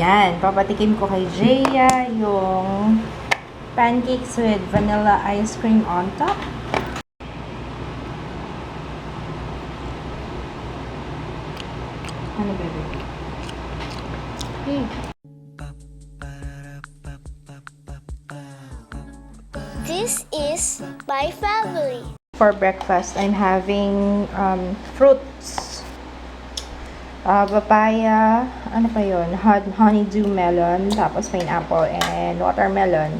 Yan, papatikim ko kay Jaya yung pancakes with vanilla ice cream on top. Ano, bebe? This is my family. For breakfast, I'm having fruits. Papaya, ano pa yun? Honeydew melon, tapos pineapple and watermelon.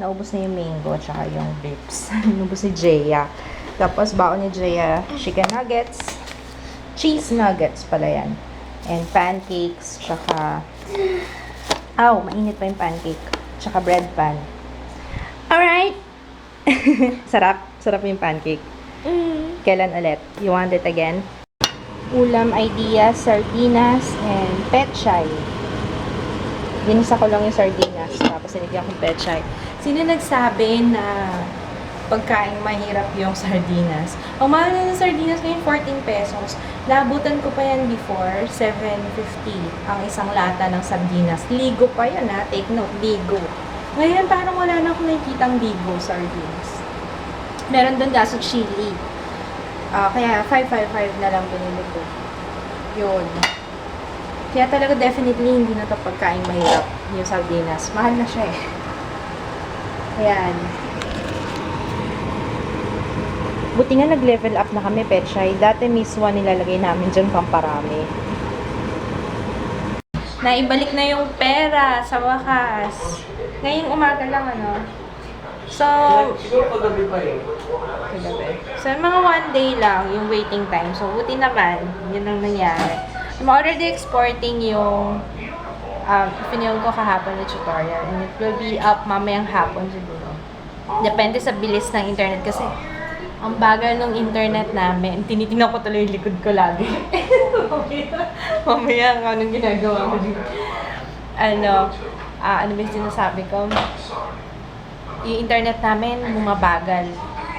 Naubos na yung mango, tsaka yung grapes. Naubos ni Jaya. Tapos baon ni Jaya, chicken nuggets, cheese nuggets pala yan. And pancakes, tsaka... mainit pa yung pancake. Tsaka bread pan. Alright! Sarap. Sarap yung pancake. Kailan ulit? You want it again? Ulam idea, sardinas, and pechay. Ginisa ko lang yung sardinas, tapos sinigyan ko pechay. Sino nagsabi na pagkain mahirap yung sardinas? Ang mahal na ng sardinas ngayon, 14 pesos. Labutan ko pa yan before, 7.50 ang isang lata ng sardinas. Ligo pa yan ha, take note, ligo. Ngayon parang wala na akong nakikitang ligo sardinas. Meron doon gaso chili. Kaya 555 na lang binili ko. Yun. Kaya talaga definitely hindi na ito pagkain mahirap yung sardinas. Mahal na siya eh. Ayan. Buti nga nag-level up na kami, Pechay. Dati miswa nilalagay namin dyan pamparami. Naibalik na yung pera sa wakas. Ngayong umaga lang, ano. So, siguro paggabi pa yun. So, mga 1 day lang yung waiting time. So, buti naman, yun ang nangyari. I'm already exporting yung pinili ko kahapon na tutorial. And it will be up mamayang hapon siguro. Depende sa bilis ng internet kasi ang bagal ng internet namin. Tinitingnan ko tuloy yung likod ko lagi. mamaya anong ginagawa ko dito. Ano ba yung sinasabi ko? Yung internet namin bumabagal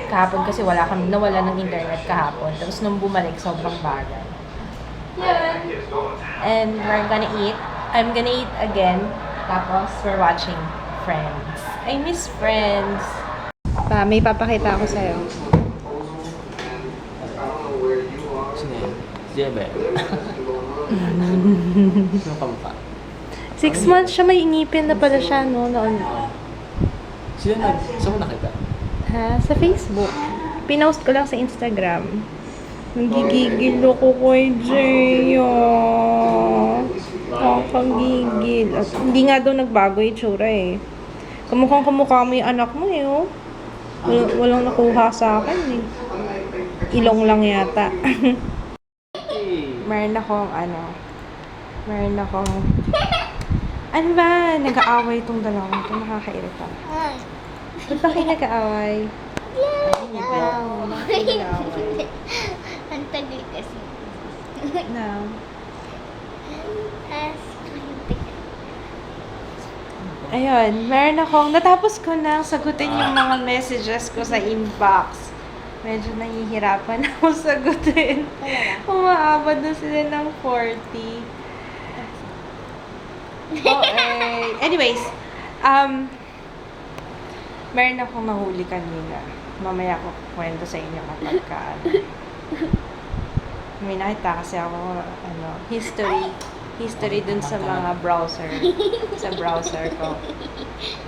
kahapon kasi nawala ng internet kahapon. Tapos nung bumalik, sobrang bagal. Yan. And we're gonna eat. I'm gonna eat again. Tapos we're watching Friends. I miss Friends. May papakita ako sa'yo. Sino yun? Siya ba? Sino ka mukha? 6 months siya, may ngipin na pala siya, no? Noon. Saan mo nakita? Sa Facebook. Pinost ko lang sa Instagram. Nagigigil ako kay Jaya. Nakakagigil. At hindi nga daw nagbago yung itsura eh. Kamukhang kamukha mo yung anak mo eh, oh. Walang nakuha sa akin eh. Ilong lang yata. Meron akong ano ba? Nag-aaway itong dalawang ito. Nakakairita. Ba't ba kayo nag-aaway? Ang tagal kasi. No. Ayun, natapos ko na sagutin yung mga messages ko sa inbox. Medyo nahihirapan ako sagutin. Umaabot na sila ng 40. Okay. Anyways, meron akong nahuli kanina. Mamaya ko kwento sa inyo kapag may nakita kasi ako, history dun sa mga sa browser ko.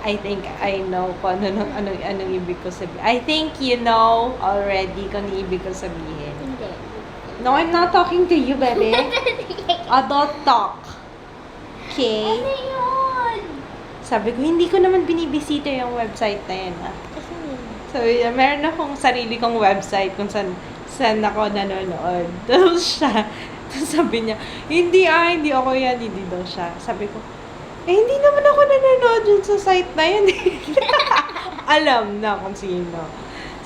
I think I know kung anong ibig ko sabihin. I think you know already kung anong ibig ko sabihin. Hindi. No, I'm not talking to you, baby. Adult talk. Okay? Ano yun? Sabi ko, hindi ko naman binibisita yung website na yan, ha? So, meron akong sarili kong website kung saan ako nanonood. Tapos sabi niya, hindi ako yan, hindi daw siya. Sabi ko, hindi naman ako nanonood dun sa site na yan. Alam na kung sino.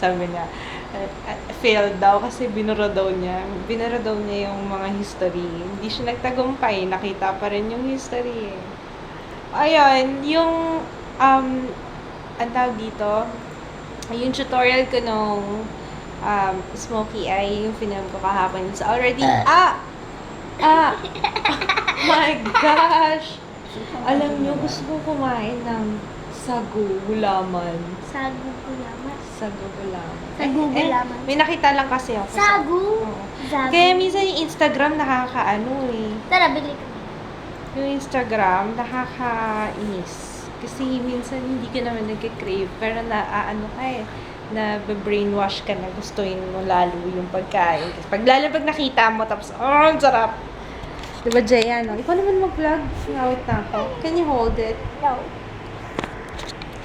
Sabi niya, failed daw kasi binura daw niya yung mga history. Hindi siya nagtagumpay, nakita pa rin yung history. Ayun, yung ang tawag dito, yung tutorial ko nung Smokey Eye, yung film ko kahapon, it's already up! My gosh! Alam niyo, gusto ko kumain ng sagu gulaman. Sagu gulaman. Sagu gulaman. Sagu gulaman. May nakita lang kasi ako. Sagu. Oo. Sagu. Kaya minsan yung Instagram nakakaano eh. Tara, bili ka. Yung Instagram nakakainis. Kasi minsan hindi ka naman nagka-crave. Pero naaano ka eh. Na-brainwash ka na gustuin mo lalo yung pagkain. Lalo pag nakita mo, tapos, ang sarap! Diba, Jaya, no? Ikaw naman mag-vlog. Ngawit na ako. Can you hold it? No.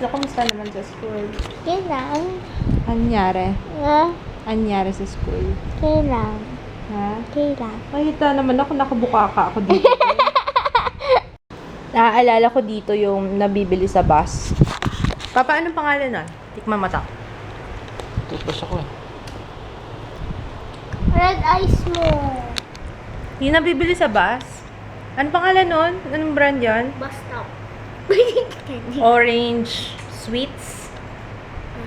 So, kumusta naman sa school? Kailang. Anyari? Ha? Anyari sa school? Kailang. Ha? Kailang. Makita naman ako, nakabuka ka ako dito. Naaalala ko dito yung nabibili sa bus. Papa, anong pangalan nun? Tikman mata. Toothbrush ako eh. Red eyes mo. Yung nabibili sa bus? Anong pangalan nun? Anong brand yan? Bus stop. Orange Sweets.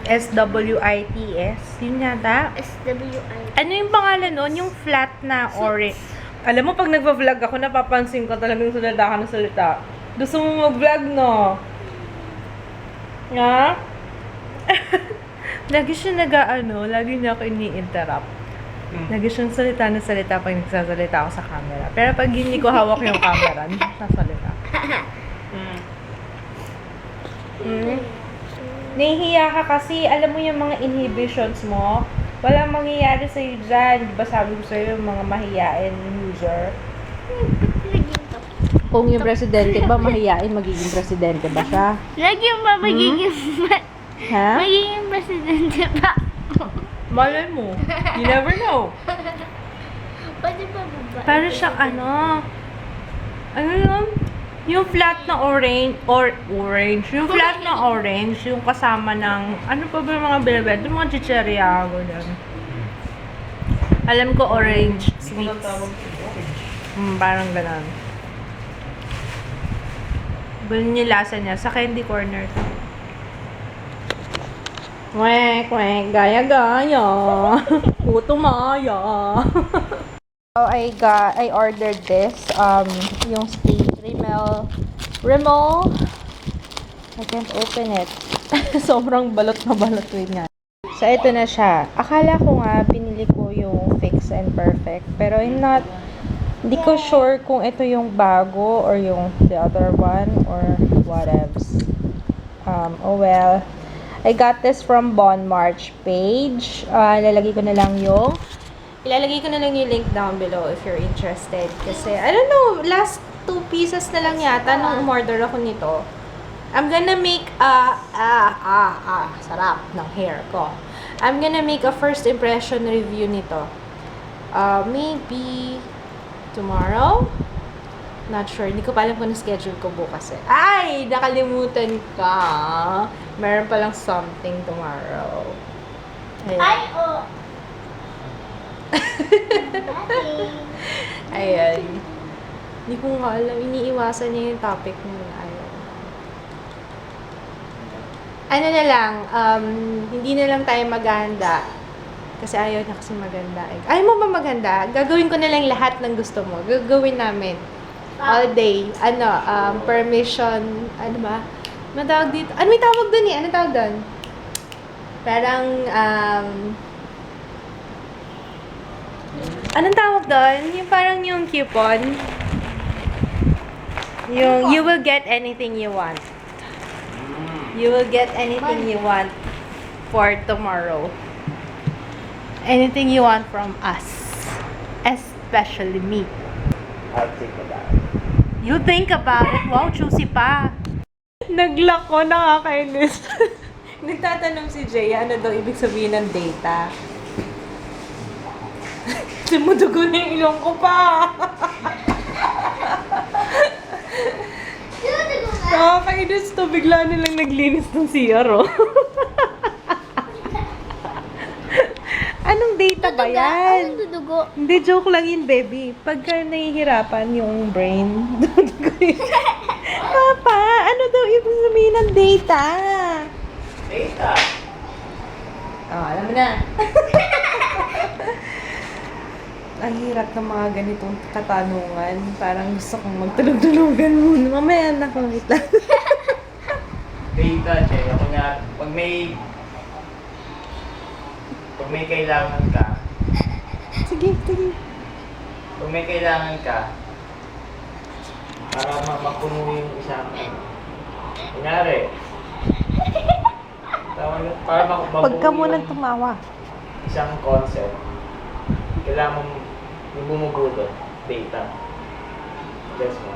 SWITS. Yun yata. SWI. Ano yung pangalan nun? Yung flat na orange. Alam mo, pag nagpa-vlog ako, napapansin ko talagang salita ka ng salita. Gusto mo mag-vlog, no? Nga? Lagi siya lagi niya ako ini-interrupt. Lagi siyang salita na salita pag nagsasalita ako sa camera. Pero pag hindi ko hawak yung camera, hindi siya sasalita. Nahihiya ka kasi, alam mo yung mga inhibitions mo, walang mangyayari sa'yo dyan. Di ba sabi ko sa'yo, yung mga mahiyain user? Kung yung presidente ba mahiyain, magiging presidente ba siya? Lagi yung ba magiging Ha? magiging presidente ba? Malay mo. You never know. Pwede ba ba? Pero siyang ano yun? Yung flat na orange, yung flat na orange, yung kasama ng, ano pa ba yung mga bilibet? Yung mga chicheria, gano'n. Alam ko orange sweets. Parang gano'n. Ganun yung lasa niya. Sa candy corner to. Kwek, kwek, gaya-gaya. Puto maya. So, I ordered this, yung steak Rimmel. I can't open it. Sobrang balot na balot nga. So, ito na siya. Akala ko nga, pinili ko yung Fix and Perfect. Pero hindi ko sure kung ito yung bago or yung the other one or whatevs. Oh well. I got this from Bon March page. Ilalagay ko na lang yung link down below if you're interested. Kasi, I don't know, last 2 pieces na lang yata nung umorder ako nito. I'm gonna make sarap ng hair ko. I'm gonna make a first impression review nito. Maybe tomorrow? Not sure. Hindi ko pa alam kung na-schedule ko bukas eh. Ay! Nakalimutan ka. Meron palang something tomorrow. Ayan. Ay, oh. Ayan. Hindi ko nga alam. Iniiwasan niya yung topic mo na ayaw. Ano na lang, hindi na lang tayo maghahanda. Kasi ayaw na kasi maganda. Ayaw mo ba maghanda? Gagawin ko na lang lahat ng gusto mo. Gagawin namin. All day. Permission. Ano ba? Ano tawag dito? Ano may tawag doon eh? Ano tawag doon? Parang, anong tawag doon? Yung parang yung coupon. Yung, you will get anything you want. You will get anything you want for tomorrow. Anything you want from us. Especially me. I'll think about it. You think about it. Wow, choosy pa. Nag-lock ko, nakakainis. Nagtatanong si Jay, ano daw ibig sabihin ng data? Sumudugo na yung ilong ko pa. Nakakainis to. Bigla nilang naglinis ng CR, oh. Anong data ba yan? Anong dudugo? Hindi, joke lang yun, baby. Pagka nahihirapan yung brain, dudugo yun. Papa, ano daw ibig sabihin ng data? Data! Oh, alam mo na. ang hirap ng mga ganitong katanungan. Parang gusto kong magtulog-tulugan muna. Mamaya na ko, wait lang. Data, che. Ako nga, pag may kailangan ka, Sige, sige. pag may kailangan ka, para mapuno yung isang, kunyari, para Huwag ka mabuo munang yung tumawa. isang concept, kailangan mong yung bumubuto, data. Yes, mo.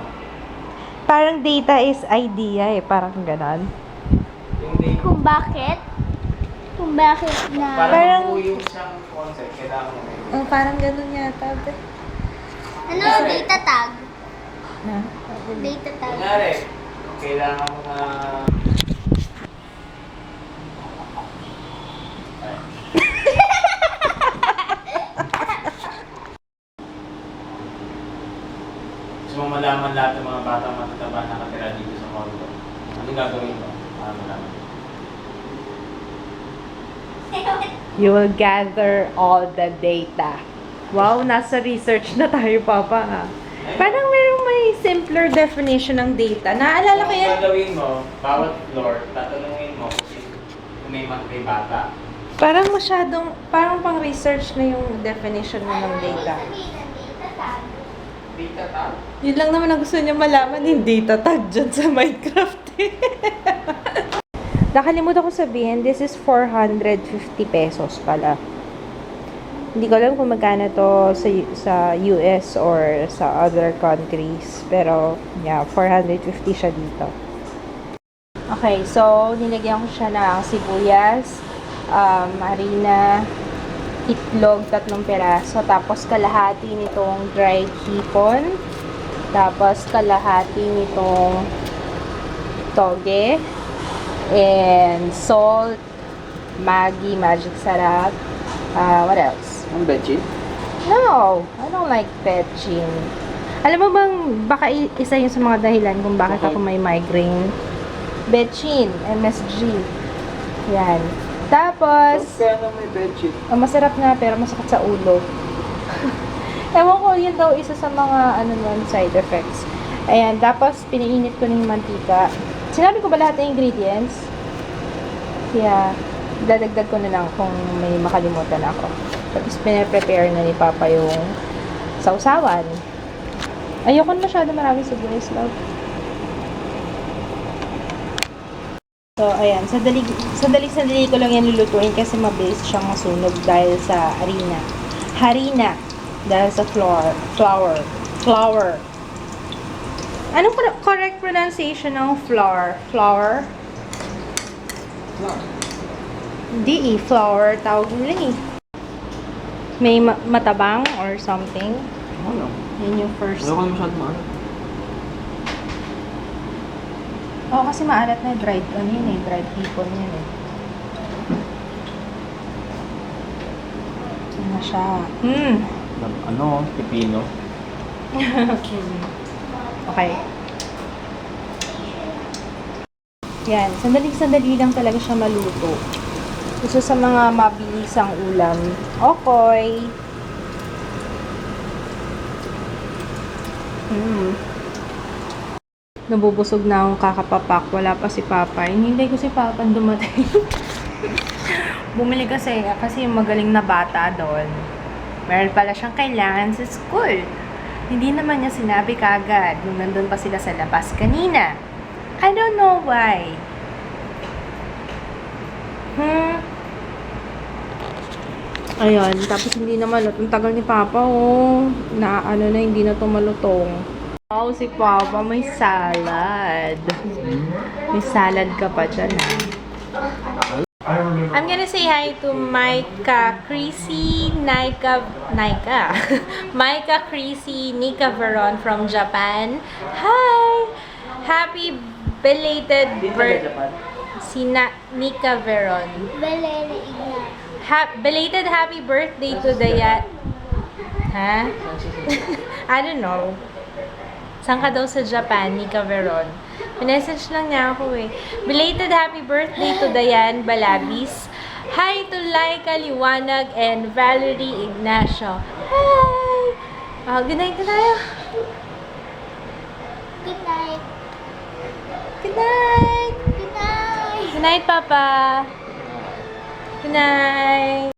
Parang data is idea eh. Parang ganon. Yung data, Kung bakit? Kung bakit na... para Parang- mabuo yung isang concept, kailangan mo may Parang ganon yata. Ano? Data tag? Na? Data tag. Kunyari, kailangan mo na... Gusto mo malaman lahat ng mga batang matataba na nakatira dito sa condo. Ano gagawin mo para malaman? You will gather all the data. Wow, nasa research na tayo, Papa. Parang merong may simpler definition ng data. Naalala ko Ang yan. gagawin mo, bawat floor, tatanungin mo kung may bata. Parang masyadong, parang pang research na yung definition mo ng data. Data tag? Yun lang naman ang gusto niya malaman, yung data tag dyan sa Minecraft. Nakalimutan ko sabihin, this is 450 pesos pala. Hindi ko alam kung magkano to sa US or sa other countries. Pero, yeah, 450 siya dito. Okay, so, nilagyan ko siya ng sibuyas, harina, itlog, 3 peraso, tapos kalahati nitong dried hipon, tapos kalahati nitong toge, and salt, Maggi, Magic Sarap, what else? Ang betchin? No, I don't like fetching. Alam mo bang, baka isa yun sa mga dahilan kung bakit ako may migraine. Betchin, MSG. Yan. Tapos, Kaya na may betchin. masarap nga pero masakit sa ulo. Ewan ko, yun daw isa sa mga side effects. Ayan, tapos piniinit ko ng mantika. Sinabi ko ba lahat ng ingredients? Kaya, dadagdag ko na lang kung may makalimutan ako. Tapos pinaprepare na ni Papa yung sausawan. Ayoko na masyado marami sibuyas, love. So, ayan. Sadali ko lang yan lulutuin kasi mabilis siyang masunog dahil sa harina. Dahil sa flour. Anong correct pronunciation ng flour? Flour? Hindi flour. Tawag nila eh. May matabang or something. Ano? Yan yung first. Ayaw ko na masyado maano. Oo, kasi maalat na dried dried hipon yun eh. Yan na siya. Ano? Pipino? Okay. Yan. Sandali lang talaga siya maluto. Gusto sa mga mabilisang ulam. Okay. Nabubusog na akong kakapapak. Wala pa si Papa. Hinihintay ko si Papa dumating. Bumili kasi yung magaling na bata doon. Meron pala siyang kailangan sa school. Hindi naman niya sinabi kagad nung nandun pa sila sa labas kanina. I don't know why. Ayun, tapos hindi na malutong. Ang tagal ni Papa, oh. Hindi na to malutong. Wow, si Papa may salad. May salad ka pa dyan, ha? I'm gonna say hi to Micah Creasy, Micah Creasy, Nika Veron from Japan. Hi! Happy belated birthday. Si Nika Veron. Belated happy birthday to Dayan. Ha? I don't know. Saan ka daw sa Japan, Nika Veron? Message lang niya ako eh. Belated happy birthday to Dayan Balabis. Hi to Laika Liwanag and Valerie Ignacio. Hi! Good night na tayo. Good night. Good night. Good night. Good night, Papa. Good night.